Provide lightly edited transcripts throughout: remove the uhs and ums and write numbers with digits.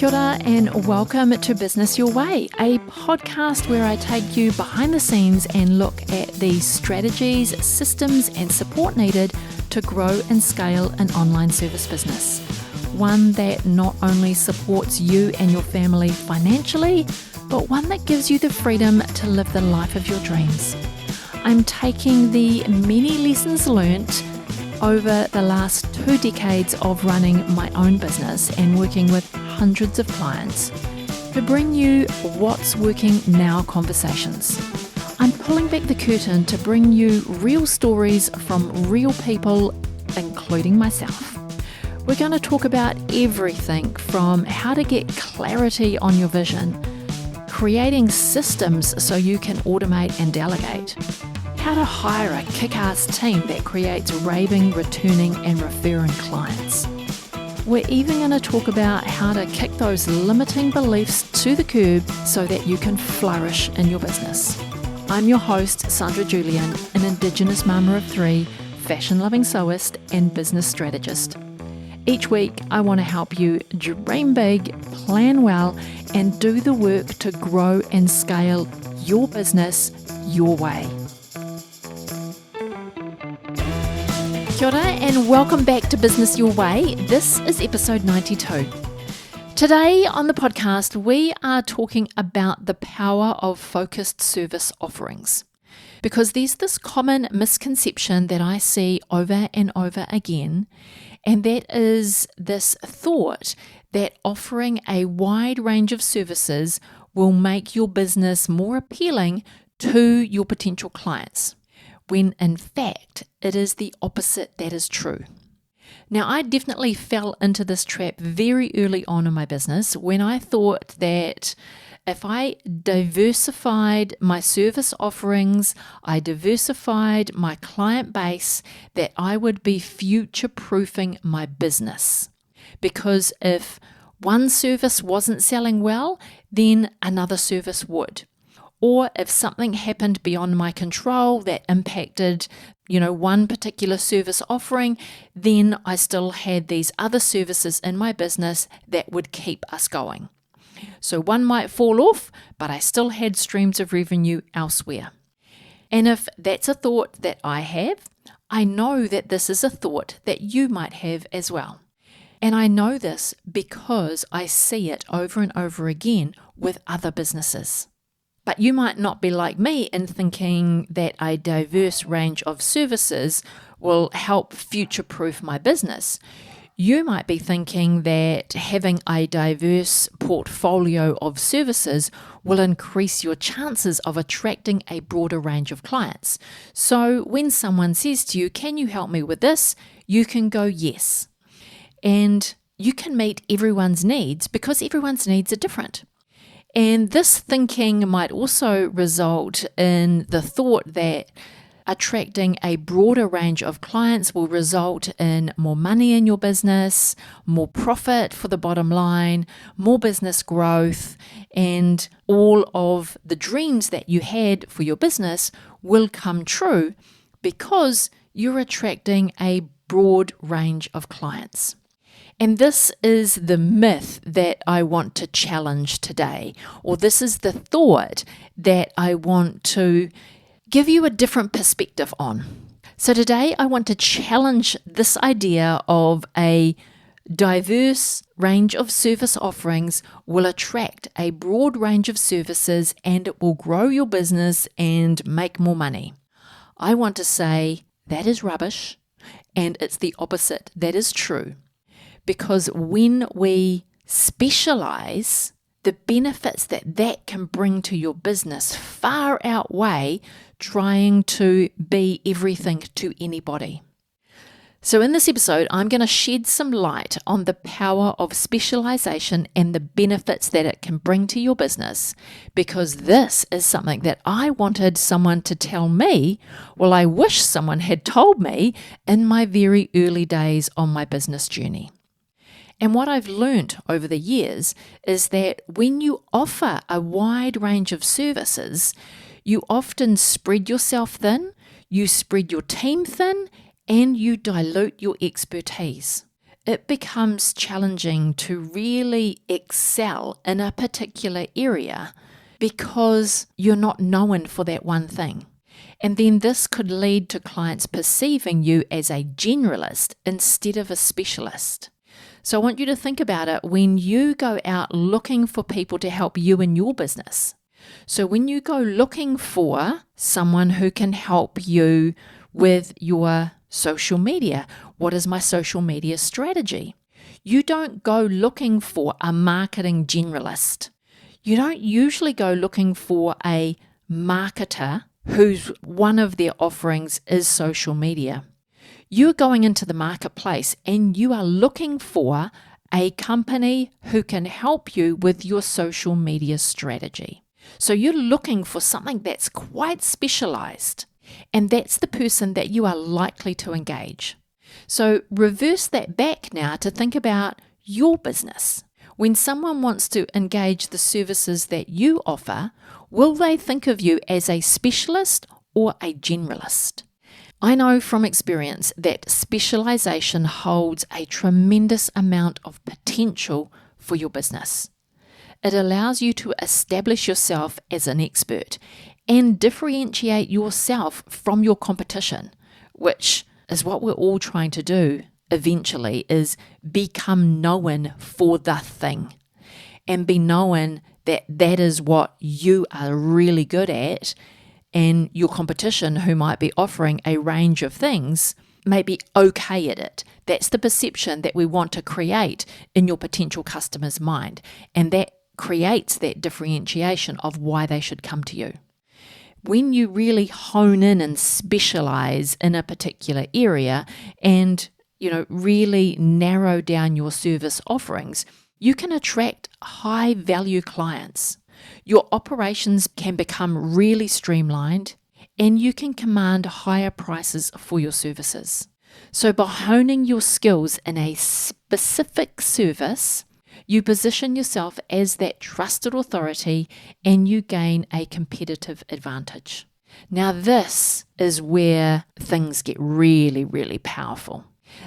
Kia ora and welcome to Business Your Way, a podcast where I take you behind the scenes and look at the strategies, systems and support needed to grow and scale an online service business. One that not only supports you and your family financially, but one that gives you the freedom to live the life of your dreams. I'm taking the many lessons learnt over the last 2 decades of running my own business and working with hundreds of clients to bring you what's working now conversations. I'm pulling back the curtain to bring you real stories from real people, including myself. We're going to talk about everything from how to get clarity on your vision, creating systems so you can automate and delegate, how to hire a kick-ass team that creates raving, returning and referring clients. We're even going to talk about how to kick those limiting beliefs to the curb so that you can flourish in your business. I'm your host, Sandra Julian, an Indigenous mama of 3, fashion-loving sewist and business strategist. Each week, I want to help you dream big, plan well, and do the work to grow and scale your business your way. Kia ora and welcome back to Business Your Way. This is episode 92. Today on the podcast, we are talking about the power of focused service offerings. Because there's this common misconception that I see over and over again, and that is this thought that offering a wide range of services will make your business more appealing to your potential clients, when in fact it is the opposite that is true. Now, I definitely fell into this trap very early on in my business when I thought that if I diversified my service offerings, I diversified my client base, that I would be future-proofing my business. Because if one service wasn't selling well, then another service would. Or if something happened beyond my control that impacted, one particular service offering, then I still had these other services in my business that would keep us going. So one might fall off, but I still had streams of revenue elsewhere. And if that's a thought that I have, I know that this is a thought that you might have as well. And I know this because I see it over and over again with other businesses. But you might not be like me in thinking that a diverse range of services will help future-proof my business. You might be thinking that having a diverse portfolio of services will increase your chances of attracting a broader range of clients. So when someone says to you, "Can you help me with this?" you can go yes. And you can meet everyone's needs because everyone's needs are different. And this thinking might also result in the thought that attracting a broader range of clients will result in more money in your business, more profit for the bottom line, more business growth, and all of the dreams that you had for your business will come true because you're attracting a broad range of clients. And this is the myth that I want to challenge today, or this is the thought that I want to give you a different perspective on. So today I want to challenge this idea of a diverse range of service offerings will attract a broad range of services and it will grow your business and make more money. I want to say that is rubbish and it's the opposite that is true. Because when we specialize, the benefits that can bring to your business far outweigh trying to be everything to anybody. So in this episode, I'm going to shed some light on the power of specialization and the benefits that it can bring to your business, because this is something that I wanted someone to tell me. Well, I wish someone had told me in my very early days on my business journey. And what I've learnt over the years is that when you offer a wide range of services, you often spread yourself thin, you spread your team thin, and you dilute your expertise. it becomes challenging to really excel in a particular area because you're not known for that one thing. And then this could lead to clients perceiving you as a generalist instead of a specialist. So I want you to think about it when you go out looking for people to help you in your business. So when you go looking for someone who can help you with your social media, what is my social media strategy? You don't go looking for a marketing generalist. You don't usually go looking for a marketer whose one of their offerings is social media. You're going into the marketplace and you are looking for a company who can help you with your social media strategy. So you're looking for something that's quite specialized, and that's the person that you are likely to engage. So reverse that back now to think about your business. When someone wants to engage the services that you offer, will they think of you as a specialist or a generalist? I know from experience that specialization holds a tremendous amount of potential for your business. It allows you to establish yourself as an expert and differentiate yourself from your competition, which is what we're all trying to do eventually, is become known for the thing and be known that that is what you are really good at, and your competition, who might be offering a range of things, may be okay at it. That's the perception that we want to create in your potential customer's mind, and that creates that differentiation of why they should come to you. When you really hone in and specialize in a particular area and, really narrow down your service offerings, you can attract high value clients. Your operations can become really streamlined and you can command higher prices for your services. So by honing your skills in a specific service, you position yourself as that trusted authority and you gain a competitive advantage. Now this is where things get really, really powerful,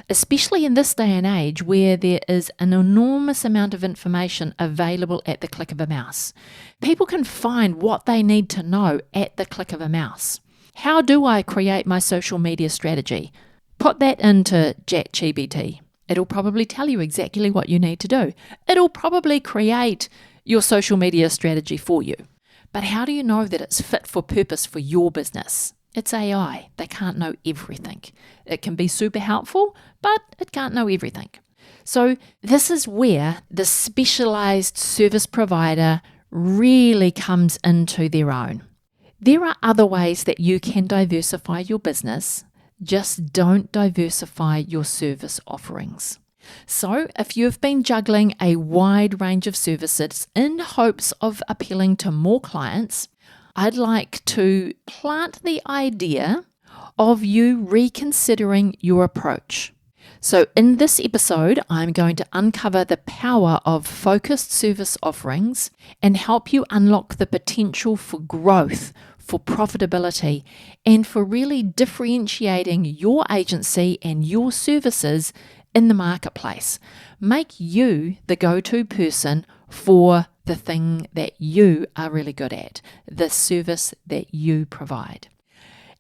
especially in this day and age where there is an enormous amount of information available at the click of a mouse. People can find what they need to know at the click of a mouse. How do I create my social media strategy? Put that into ChatGPT. It'll probably tell you exactly what you need to do. It'll probably create your social media strategy for you. But how do you know that it's fit for purpose for your business? It's AI. They can't know everything. It can be super helpful, but it can't know everything. So this is where the specialized service provider really comes into their own. There are other ways that you can diversify your business. Just don't diversify your service offerings. So if you've been juggling a wide range of services in hopes of appealing to more clients, I'd like to plant the idea of you reconsidering your approach. So in this episode, I'm going to uncover the power of focused service offerings and help you unlock the potential for growth, for profitability, and for really differentiating your agency and your services in the marketplace. Make you the go-to person for the thing that you are really good at, the service that you provide.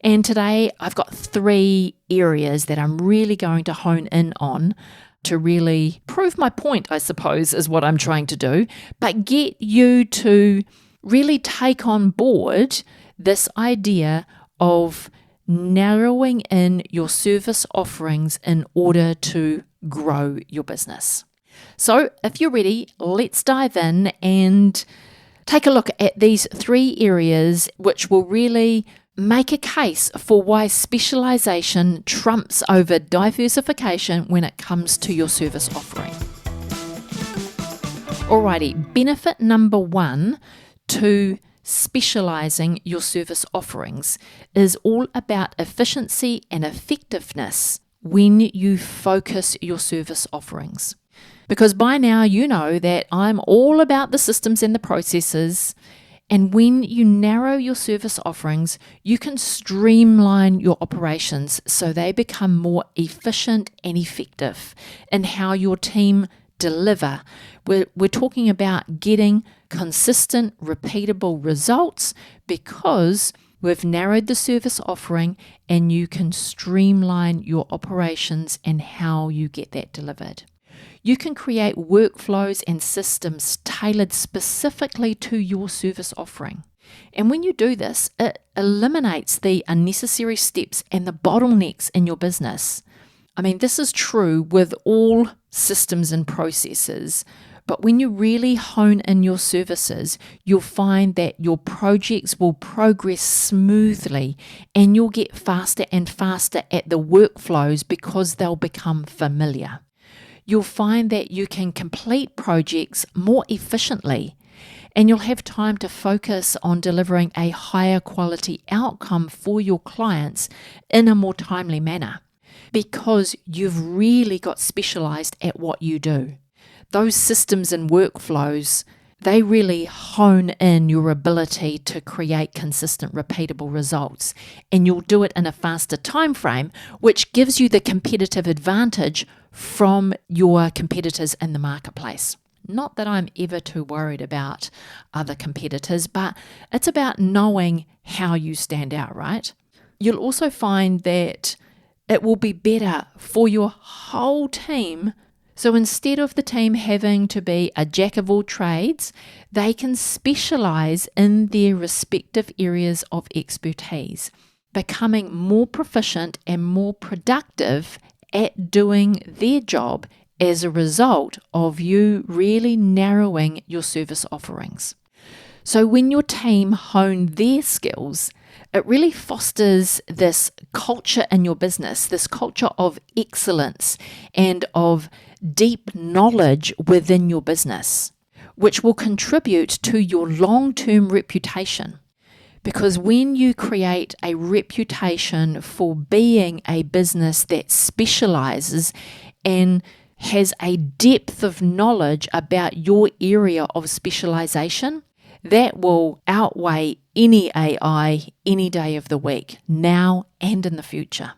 And today I've got 3 areas that I'm really going to hone in on to really prove my point, I suppose, is what I'm trying to do, but get you to really take on board this idea of narrowing in your service offerings in order to grow your business. So if you're ready, let's dive in and take a look at these 3 areas which will really make a case for why specialization trumps over diversification when it comes to your service offering. Alrighty, benefit number 1 to specializing your service offerings is all about efficiency and effectiveness when you focus your service offerings. Because by now you know that I'm all about the systems and the processes And when you narrow your service offerings, you can streamline your operations so they become more efficient and effective in how your team deliver. We're talking about getting consistent, repeatable results because we've narrowed the service offering and you can streamline your operations and how you get that delivered. You can create workflows and systems tailored specifically to your service offering. And when you do this, it eliminates the unnecessary steps and the bottlenecks in your business. I mean, this is true with all systems and processes, but when you really hone in your services, you'll find that your projects will progress smoothly and you'll get faster and faster at the workflows because they'll become familiar. You'll find that you can complete projects more efficiently and you'll have time to focus on delivering a higher quality outcome for your clients in a more timely manner because you've really got specialized at what you do. Those systems and workflows, they really hone in your ability to create consistent, repeatable results, and you'll do it in a faster time frame, which gives you the competitive advantage from your competitors in the marketplace. Not that I'm ever too worried about other competitors, but it's about knowing how you stand out, right? You'll also find that it will be better for your whole team. So instead of the team having to be a jack of all trades, they can specialize in their respective areas of expertise, becoming more proficient and more productive at doing their job as a result of you really narrowing your service offerings. So when your team hone their skills, it really fosters this culture in your business, this culture of excellence and of deep knowledge within your business, which will contribute to your long-term reputation. Because when you create a reputation for being a business that specializes and has a depth of knowledge about your area of specialization, that will outweigh any AI any day of the week, now and in the future.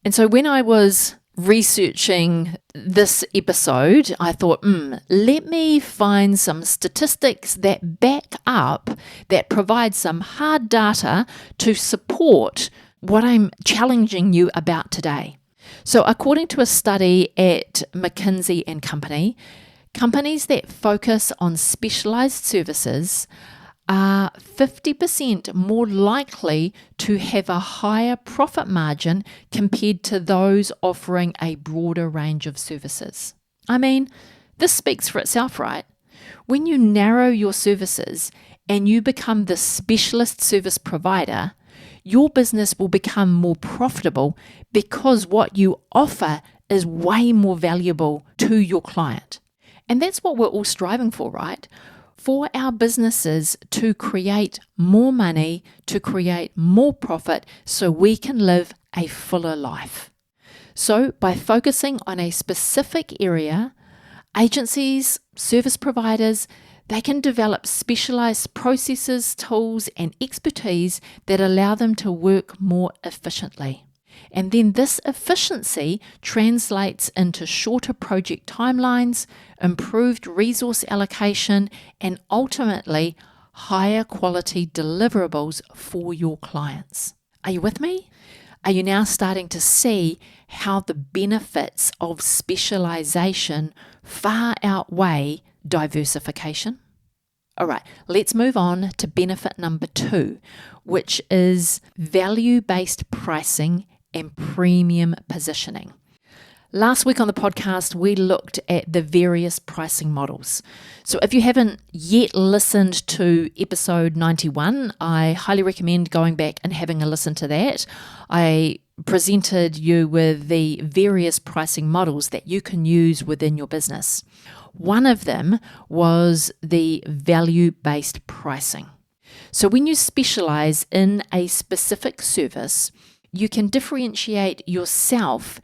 And so when I was researching this episode, I thought, let me find some statistics that back up, that provide some hard data to support what I'm challenging you about today. So according to a study at McKinsey & Company, companies that focus on specialized services are 50% more likely to have a higher profit margin compared to those offering a broader range of services. I mean, this speaks for itself, right? When you narrow your services and you become the specialist service provider, your business will become more profitable because what you offer is way more valuable to your client. And that's what we're all striving for, right? For our businesses to create more money, to create more profit so we can live a fuller life. So by focusing on a specific area, agencies, service providers, they can develop specialized processes, tools, and expertise that allow them to work more efficiently. And then this efficiency translates into shorter project timelines, improved resource allocation, and ultimately higher quality deliverables for your clients. Are you with me? Are you now starting to see how the benefits of specialization far outweigh diversification? All right, let's move on to benefit number 2, which is value-based pricing and premium positioning. Last week on the podcast, we looked at the various pricing models. So if you haven't yet listened to episode 91, I highly recommend going back and having a listen to that. I presented you with the various pricing models that you can use within your business. One of them was the value-based pricing. So when you specialize in a specific service, you can differentiate yourself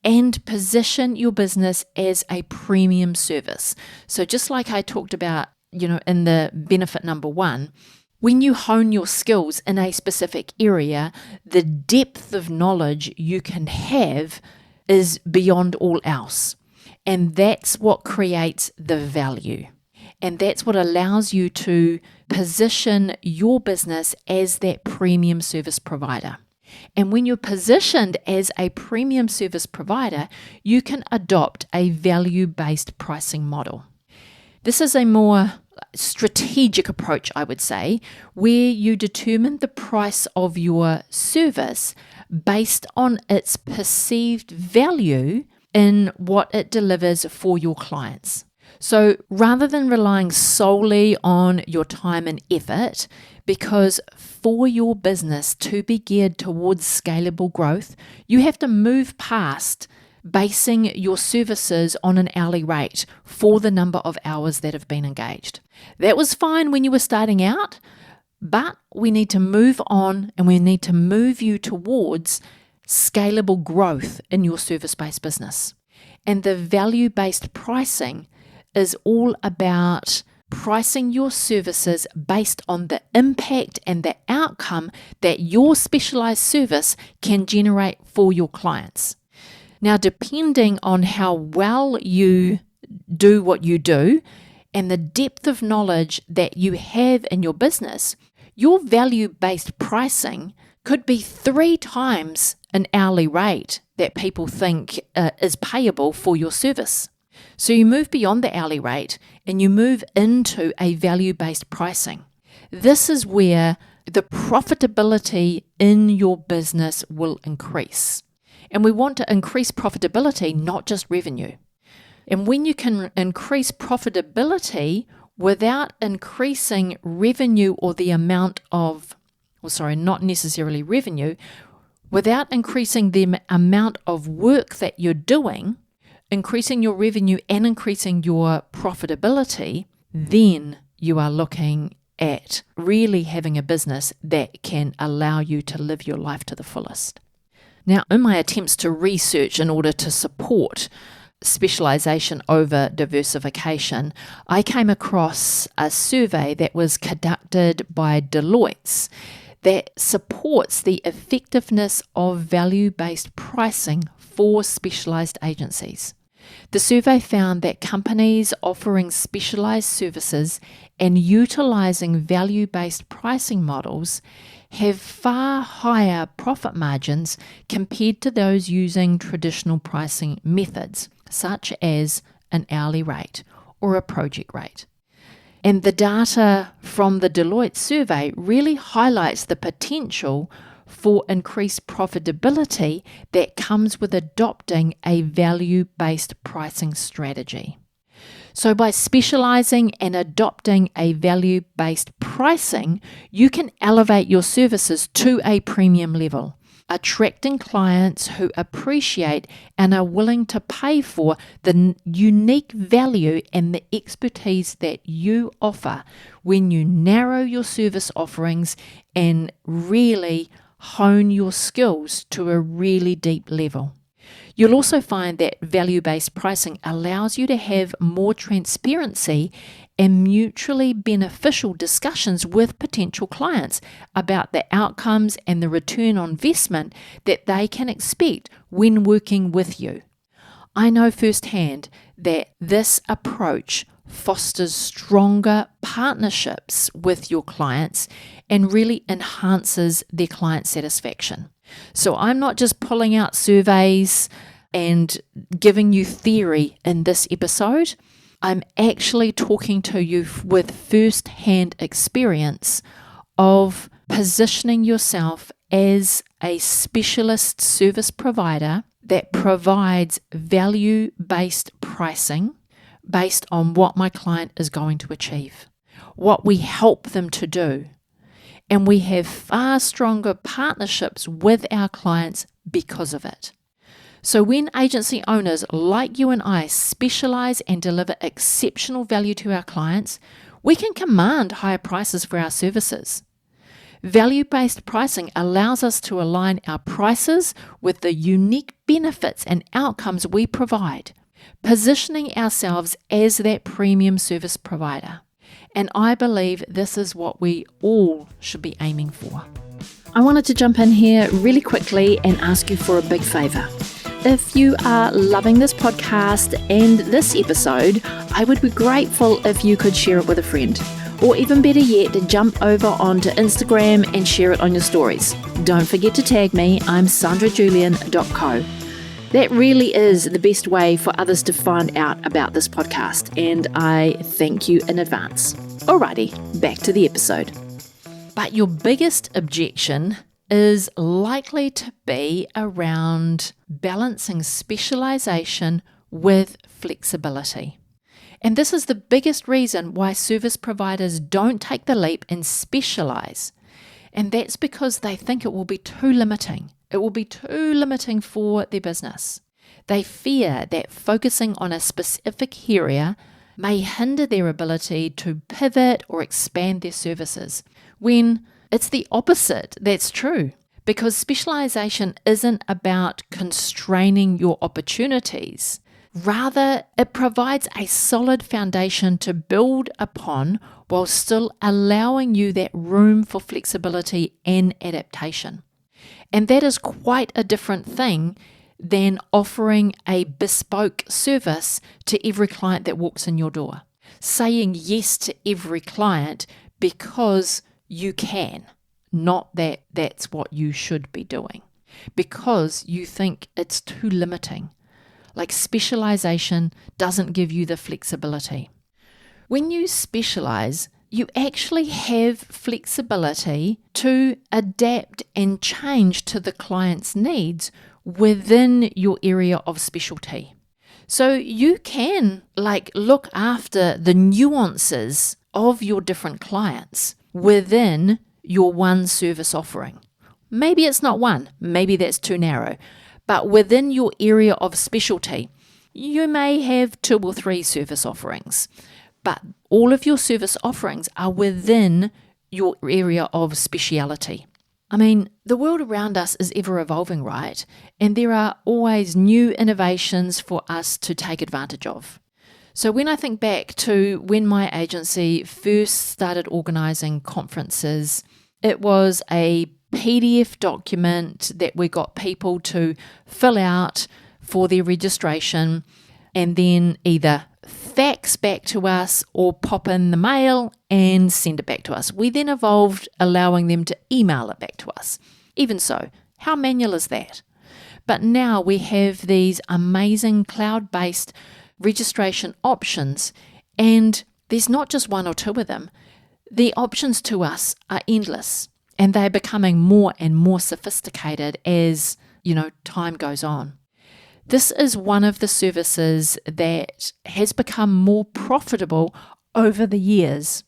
and position your business as a premium service. So just like I talked about in the benefit number 1, when you hone your skills in a specific area, the depth of knowledge you can have is beyond all else. And that's what creates the value. And that's what allows you to position your business as that premium service provider. And when you're positioned as a premium service provider, you can adopt a value-based pricing model. This is a more strategic approach, I would say, where you determine the price of your service based on its perceived value in what it delivers for your clients. So rather than relying solely on your time and effort, because for your business to be geared towards scalable growth, you have to move past basing your services on an hourly rate for the number of hours that have been engaged. That was fine when you were starting out, but we need to move on and we need to move you towards scalable growth in your service-based business. And the value-based pricing is all about pricing your services based on the impact and the outcome that your specialized service can generate for your clients. Now, depending on how well you do what you do and the depth of knowledge that you have in your business, your value-based pricing could be 3 times an hourly rate that people think is payable for your service. So you move beyond the hourly rate and you move into a value-based pricing. This is where the profitability in your business will increase. And we want to increase profitability, not just revenue. And when you can increase profitability without increasing revenue or the amount of, not necessarily revenue, without increasing the amount of work that you're doing, increasing your revenue and increasing your profitability, then you are looking at really having a business that can allow you to live your life to the fullest. Now, in my attempts to research in order to support specialisation over diversification, I came across a survey that was conducted by Deloitte that supports the effectiveness of value-based pricing for specialised agencies. The survey found that companies offering specialised services and utilising value-based pricing models have far higher profit margins compared to those using traditional pricing methods, such as an hourly rate or a project rate. And the data from the Deloitte survey really highlights the potential for increased profitability that comes with adopting a value-based pricing strategy. So by specializing and adopting a value-based pricing, you can elevate your services to a premium level, attracting clients who appreciate and are willing to pay for the unique value and the expertise that you offer when you narrow your service offerings and really hone your skills to a really deep level. You'll also find that value-based pricing allows you to have more transparency and mutually beneficial discussions with potential clients about the outcomes and the return on investment that they can expect when working with you. I know firsthand that this approach fosters stronger partnerships with your clients and really enhances their client satisfaction. So I'm not just pulling out surveys and giving you theory in this episode. I'm actually talking to you with first-hand experience of positioning yourself as a specialist service provider that provides value-based pricing based on what my client is going to achieve, what we help them to do. And we have far stronger partnerships with our clients because of it. So when agency owners like you and I specialize and deliver exceptional value to our clients, we can command higher prices for our services. Value-based pricing allows us to align our prices with the unique benefits and outcomes we provide, positioning ourselves as that premium service provider. And I believe this is what we all should be aiming for. I wanted to jump in here really quickly and ask you for a big favour. If you are loving this podcast and this episode, I would be grateful if you could share it with a friend. Or even better yet, jump over onto Instagram and share it on your stories. Don't forget to tag me, I'm sandrajulian.co. That really is the best way for others to find out about this podcast, and I thank you in advance. Alrighty, back to the episode. But your biggest objection is likely to be around balancing specialisation with flexibility. And this is the biggest reason why service providers don't take the leap and specialise. And that's because they think it will be too limiting. It will be too limiting for their business. They fear that focusing on a specific area may hinder their ability to pivot or expand their services, when it's the opposite that's true, because specialisation isn't about constraining your opportunities. Rather, it provides a solid foundation to build upon while still allowing you that room for flexibility and adaptation. And that is quite a different thing than offering a bespoke service to every client that walks in your door. Saying yes to every client because you can, not that that's what you should be doing, because you think it's too limiting. Like specialisation doesn't give you the flexibility. When you specialise, you actually have flexibility to adapt and change to the client's needs within your area of specialty. So you can look after the nuances of your different clients within your one service offering. Maybe it's not one, maybe that's too narrow, but within your area of specialty, you may have 2 or 3 service offerings, but all of your service offerings are within your area of speciality. I mean, the world around us is ever evolving, right? And there are always new innovations for us to take advantage of. So when I think back to when my agency first started organising conferences, it was a PDF document that we got people to fill out for their registration and then either fax back to us or pop in the mail and send it back to us. We then evolved allowing them to email it back to us. Even so, how manual is that? But now we have these amazing cloud-based registration options, and there's not just 1 or 2 of them. The options to us are endless, and they're becoming more and more sophisticated as, time goes on. This is one of the services that has become more profitable over the years,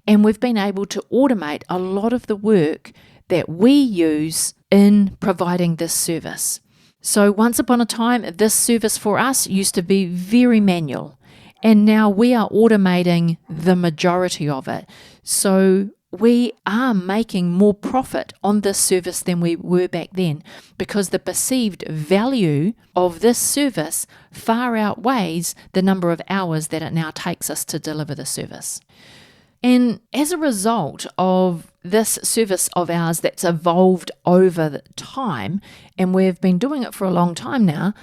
and we've been able to automate a lot of the work that we use in providing this service. So once upon a time, this service for us used to be very manual, and now we are automating the majority of it. So we are making more profit on this service than we were back then, because the perceived value of this service far outweighs the number of hours that it now takes us to deliver the service. And as a result of this service of ours that's evolved over time, and we've been doing it for a long time now,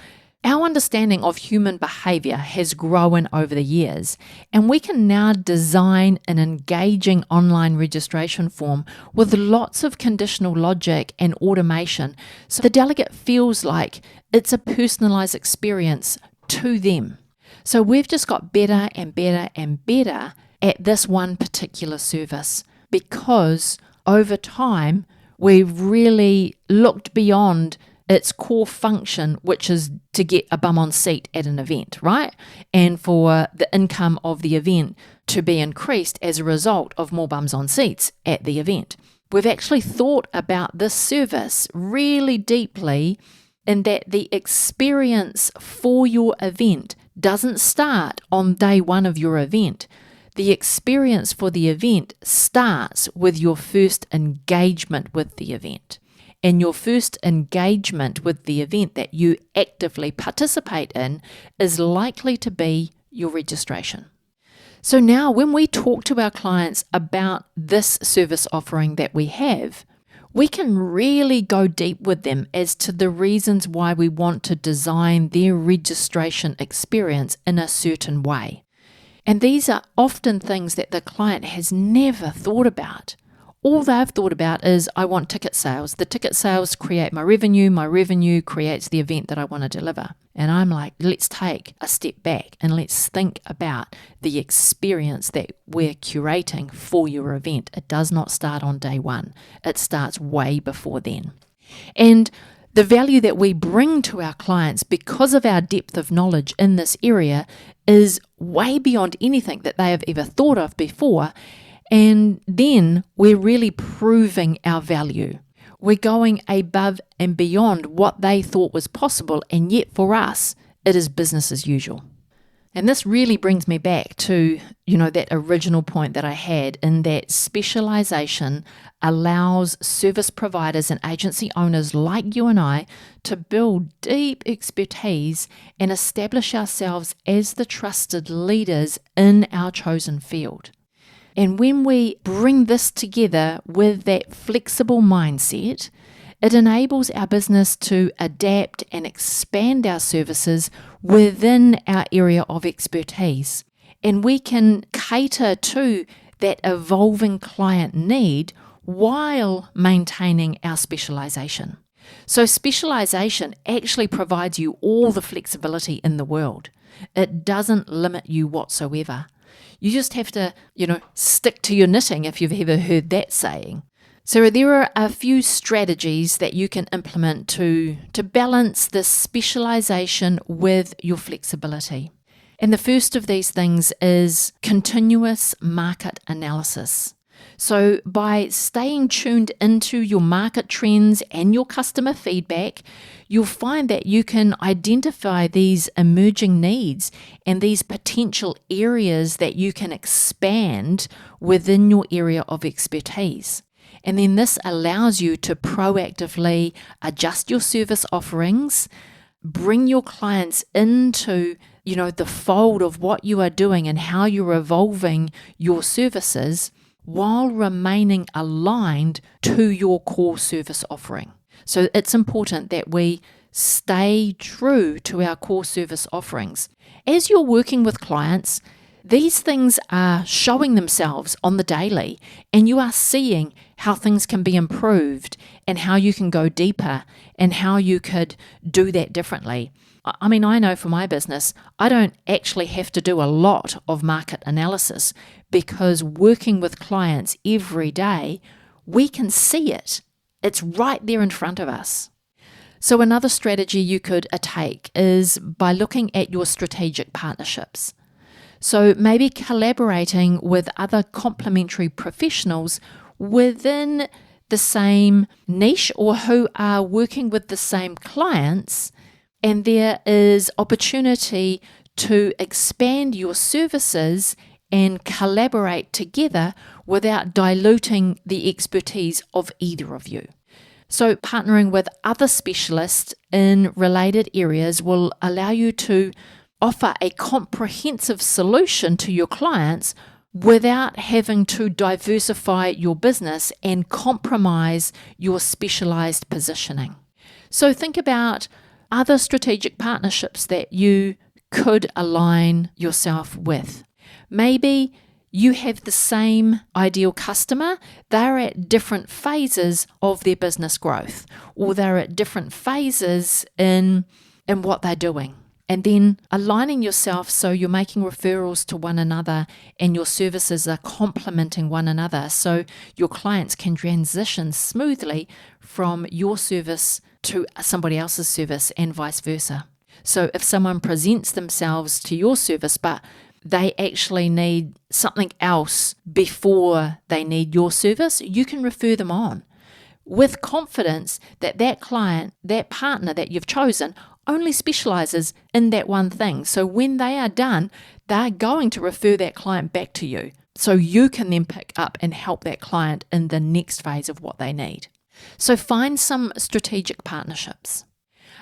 our understanding of human behaviour has grown over the years, and we can now design an engaging online registration form with lots of conditional logic and automation, so the delegate feels like it's a personalised experience to them. So we've just got better and better and better at this one particular service, because over time we've really looked beyond its core function, which is to get a bum on seat at an event, right? And for the income of the event to be increased as a result of more bums on seats at the event. We've actually thought about this service really deeply, in that the experience for your event doesn't start on day one of your event. The experience for the event starts with your first engagement with the event. And your first engagement with the event that you actively participate in is likely to be your registration. So now when we talk to our clients about this service offering that we have, we can really go deep with them as to the reasons why we want to design their registration experience in a certain way. And these are often things that the client has never thought about. All they've thought about is, I want ticket sales. The ticket sales create my revenue creates the event that I want to deliver. And I'm like, let's take a step back and let's think about the experience that we're curating for your event. It does not start on day one. It starts way before then. And the value that we bring to our clients because of our depth of knowledge in this area is way beyond anything that they have ever thought of before. And then we're really proving our value. We're going above and beyond what they thought was possible, and yet for us, it is business as usual. And this really brings me back to, that original point that I had in that specialization allows service providers and agency owners like you and I to build deep expertise and establish ourselves as the trusted leaders in our chosen field. And when we bring this together with that flexible mindset, it enables our business to adapt and expand our services within our area of expertise. And we can cater to that evolving client need while maintaining our specialization. So specialization actually provides you all the flexibility in the world. It doesn't limit you whatsoever. You just have to, stick to your knitting if you've ever heard that saying. So there are a few strategies that you can implement to balance this specialization with your flexibility. And the first of these things is continuous market analysis. So by staying tuned into your market trends and your customer feedback, you'll find that you can identify these emerging needs and these potential areas that you can expand within your area of expertise. And then this allows you to proactively adjust your service offerings, bring your clients into, the fold of what you are doing and how you're evolving your services, while remaining aligned to your core service offering. So it's important that we stay true to our core service offerings. As you're working with clients, these things are showing themselves on the daily, and you are seeing how things can be improved and how you can go deeper and how you could do that differently. I mean, I know for my business, I don't actually have to do a lot of market analysis because working with clients every day, we can see it. It's right there in front of us. So another strategy you could take is by looking at your strategic partnerships. So maybe collaborating with other complementary professionals within the same niche or who are working with the same clients, and there is opportunity to expand your services and collaborate together without diluting the expertise of either of you. So partnering with other specialists in related areas will allow you to offer a comprehensive solution to your clients without having to diversify your business and compromise your specialized positioning. So think about other strategic partnerships that you could align yourself with. Maybe you have the same ideal customer, they're at different phases of their business growth, or they're at different phases in what they're doing. And then aligning yourself so you're making referrals to one another and your services are complementing one another so your clients can transition smoothly from your service to somebody else's service and vice versa. So if someone presents themselves to your service but they actually need something else before they need your service, you can refer them on with confidence that that client, that partner that you've chosen only specializes in that one thing. So when they are done, they're going to refer that client back to you. So you can then pick up and help that client in the next phase of what they need. So find some strategic partnerships.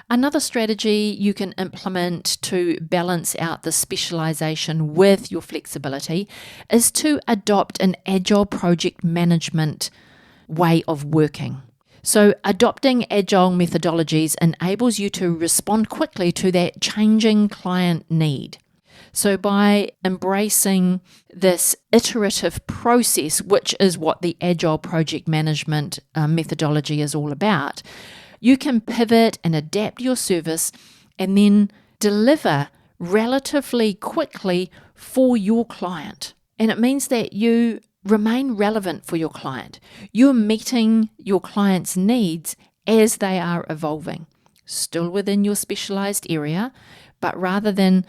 Another strategy you can implement to balance out the specialization with your flexibility is to adopt an agile project management way of working. So adopting agile methodologies enables you to respond quickly to that changing client need. So by embracing this iterative process, which is what the agile project management methodology is all about, you can pivot and adapt your service and then deliver relatively quickly for your client. And it means that you remain relevant for your client. You're meeting your client's needs as they are evolving, still within your specialized area, but rather than,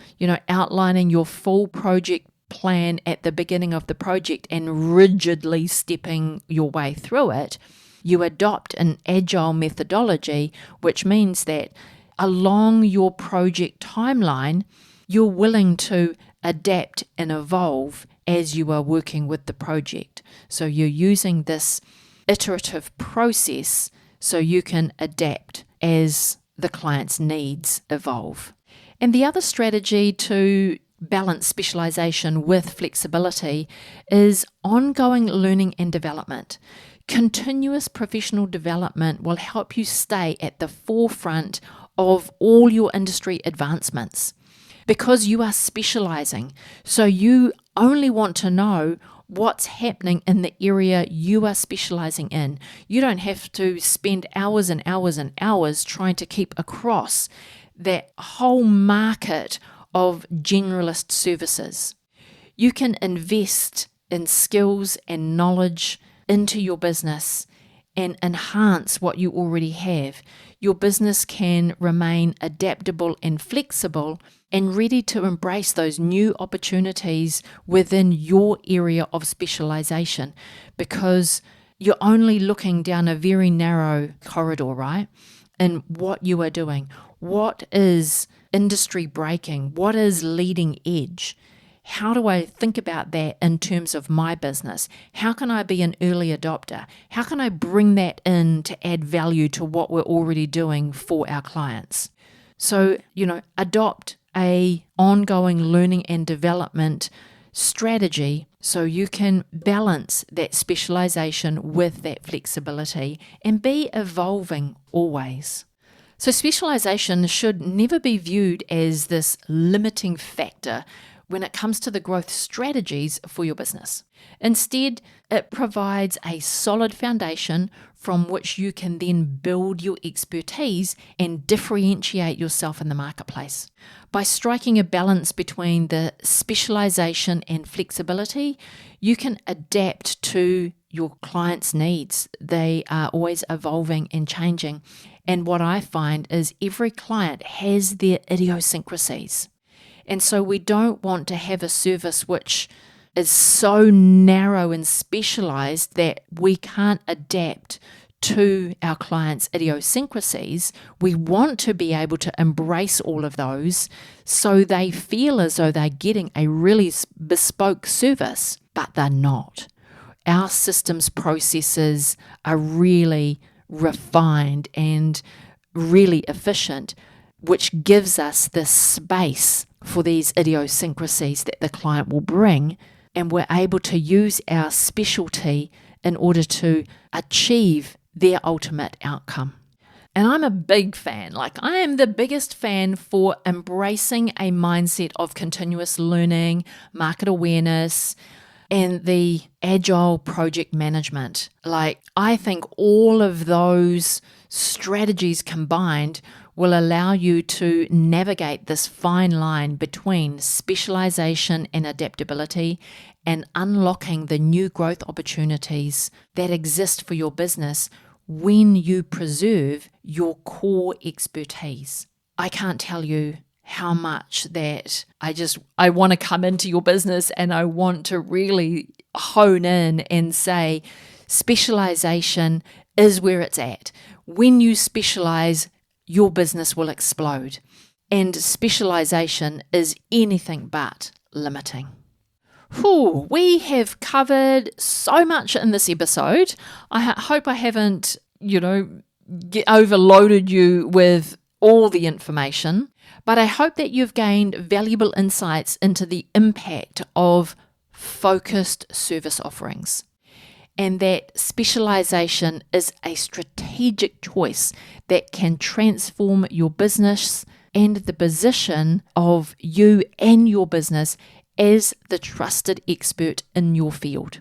outlining your full project plan at the beginning of the project and rigidly stepping your way through it, you adopt an agile methodology, which means that along your project timeline, you're willing to adapt and evolve as you are working with the project. So you're using this iterative process so you can adapt as the client's needs evolve. And the other strategy to balance specialization with flexibility is ongoing learning and development. Continuous professional development will help you stay at the forefront of all your industry advancements because you are specializing. So you only want to know what's happening in the area you are specializing in. You don't have to spend hours and hours and hours trying to keep across that whole market of generalist services. You can invest in skills and knowledge into your business and enhance what you already have. Your business can remain adaptable and flexible and ready to embrace those new opportunities within your area of specialization because you're only looking down a very narrow corridor, right? In what you are doing. What is industry breaking? What is leading edge? How do I think about that in terms of my business? How can I be an early adopter? How can I bring that in to add value to what we're already doing for our clients? So, adopt a ongoing learning and development strategy so you can balance that specialization with that flexibility and be evolving always. So specialization should never be viewed as this limiting factor when it comes to the growth strategies for your business. Instead, it provides a solid foundation from which you can then build your expertise and differentiate yourself in the marketplace. By striking a balance between the specialization and flexibility, you can adapt to your clients' needs. They are always evolving and changing. And what I find is every client has their idiosyncrasies. And so we don't want to have a service which is so narrow and specialized that we can't adapt to our clients' idiosyncrasies. We want to be able to embrace all of those so they feel as though they're getting a really bespoke service, but they're not. Our systems processes are really refined and really efficient, which gives us the space for these idiosyncrasies that the client will bring, and we're able to use our specialty in order to achieve their ultimate outcome. And I'm a big fan, I am the biggest fan for embracing a mindset of continuous learning, market awareness, and the agile project management. I think all of those strategies combined will allow you to navigate this fine line between specialization and adaptability and unlocking the new growth opportunities that exist for your business when you preserve your core expertise. I can't tell you how much that I want to come into your business and I want to really hone in and say specialization is where it's at. When you specialize, your business will explode. And specialization is anything but limiting. We have covered so much in this episode. I hope I haven't, overloaded you with all the information, but I hope that you've gained valuable insights into the impact of focused service offerings, and that specialization is a strategic choice that can transform your business and the position of you and your business as the trusted expert in your field.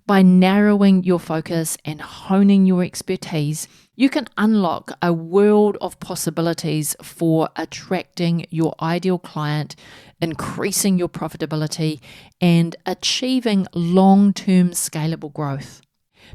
By narrowing your focus and honing your expertise, you can unlock a world of possibilities for attracting your ideal client, increasing your profitability, and achieving long-term scalable growth.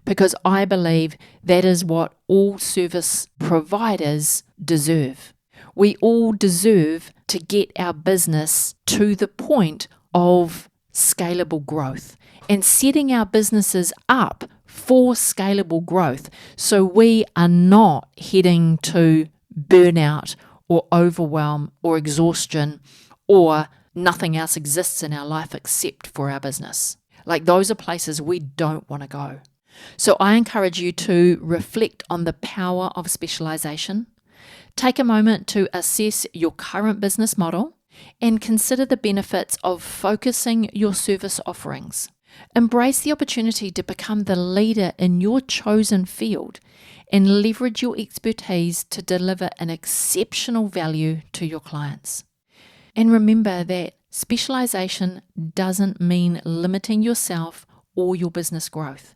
Because I believe that is what all service providers deserve. We all deserve to get our business to the point of scalable growth and setting our businesses up for scalable growth so we are not heading to burnout or overwhelm or exhaustion or nothing else exists in our life except for our business. Like, those are places we don't want to go. So I encourage you to reflect on the power of specialization. Take a moment to assess your current business model and consider the benefits of focusing your service offerings. Embrace the opportunity to become the leader in your chosen field and leverage your expertise to deliver an exceptional value to your clients. And remember that specialization doesn't mean limiting yourself or your business growth.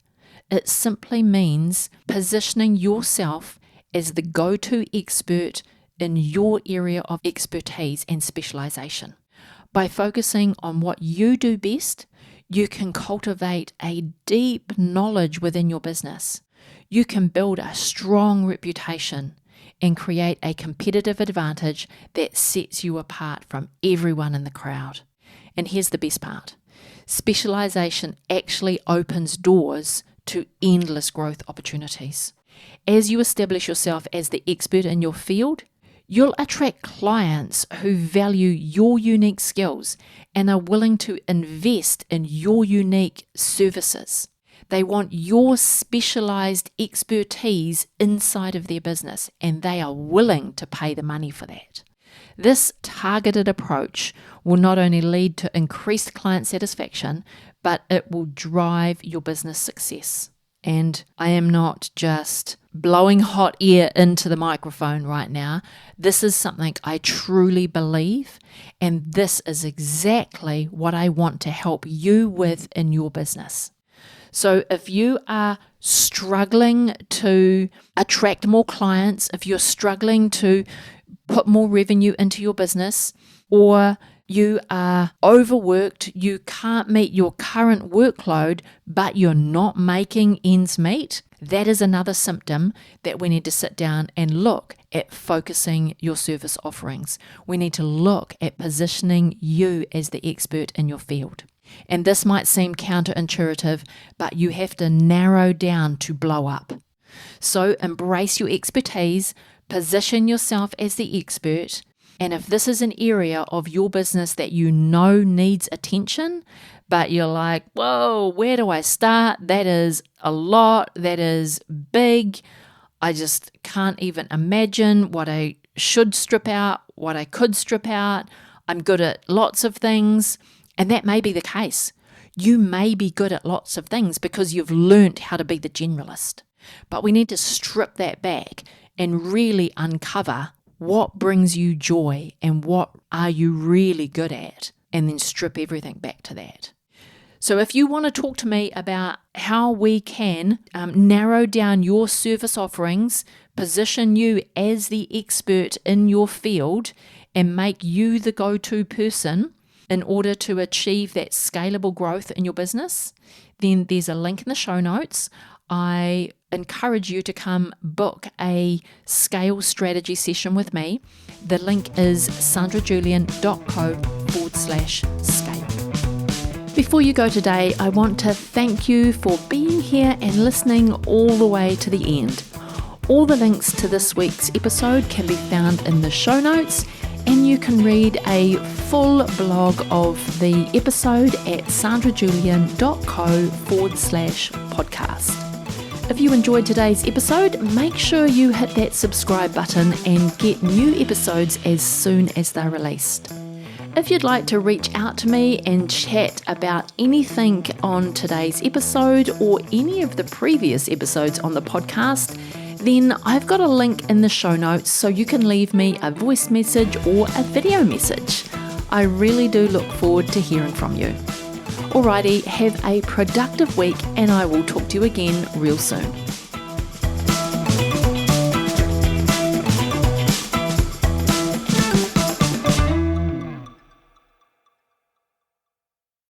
It simply means positioning yourself as the go-to expert in your area of expertise and specialization. By focusing on what you do best, you can cultivate a deep knowledge within your business. You can build a strong reputation and create a competitive advantage that sets you apart from everyone in the crowd. And here's the best part. Specialization actually opens doors to endless growth opportunities. As you establish yourself as the expert in your field, you'll attract clients who value your unique skills and are willing to invest in your unique services. They want your specialized expertise inside of their business, and they are willing to pay the money for that. This targeted approach will not only lead to increased client satisfaction, but it will drive your business success. And I am not just blowing hot air into the microphone right now. This is something I truly believe, and this is exactly what I want to help you with in your business. So if you are struggling to attract more clients, if you're struggling to put more revenue into your business, or you are overworked, you can't meet your current workload, but you're not making ends meet, that is another symptom that we need to sit down and look at focusing your service offerings. We need to look at positioning you as the expert in your field. And this might seem counterintuitive, but you have to narrow down to blow up. So embrace your expertise, position yourself as the expert, and if this is an area of your business that you know needs attention, but you're like, whoa, where do I start? That is a lot. That is big. I just can't even imagine what I should strip out, what I could strip out. I'm good at lots of things. And that may be the case. You may be good at lots of things because you've learned how to be the generalist. But we need to strip that back and really uncover what brings you joy and what are you really good at, and then strip everything back to that. So if you want to talk to me about how we can narrow down your service offerings, position you as the expert in your field, and make you the go-to person in order to achieve that scalable growth in your business, then there's a link in the show notes. I encourage you to come book a scale strategy session with me. The link is sandrajulian.co/scale. Before you go today, I want to thank you for being here and listening all the way to the end. All the links to this week's episode can be found in the show notes, and you can read a full blog of the episode at sandrajulian.co/podcast. If you enjoyed today's episode, make sure you hit that subscribe button and get new episodes as soon as they're released. If you'd like to reach out to me and chat about anything on today's episode or any of the previous episodes on the podcast, then I've got a link in the show notes so you can leave me a voice message or a video message. I really do look forward to hearing from you. Alrighty, have a productive week and I will talk to you again real soon.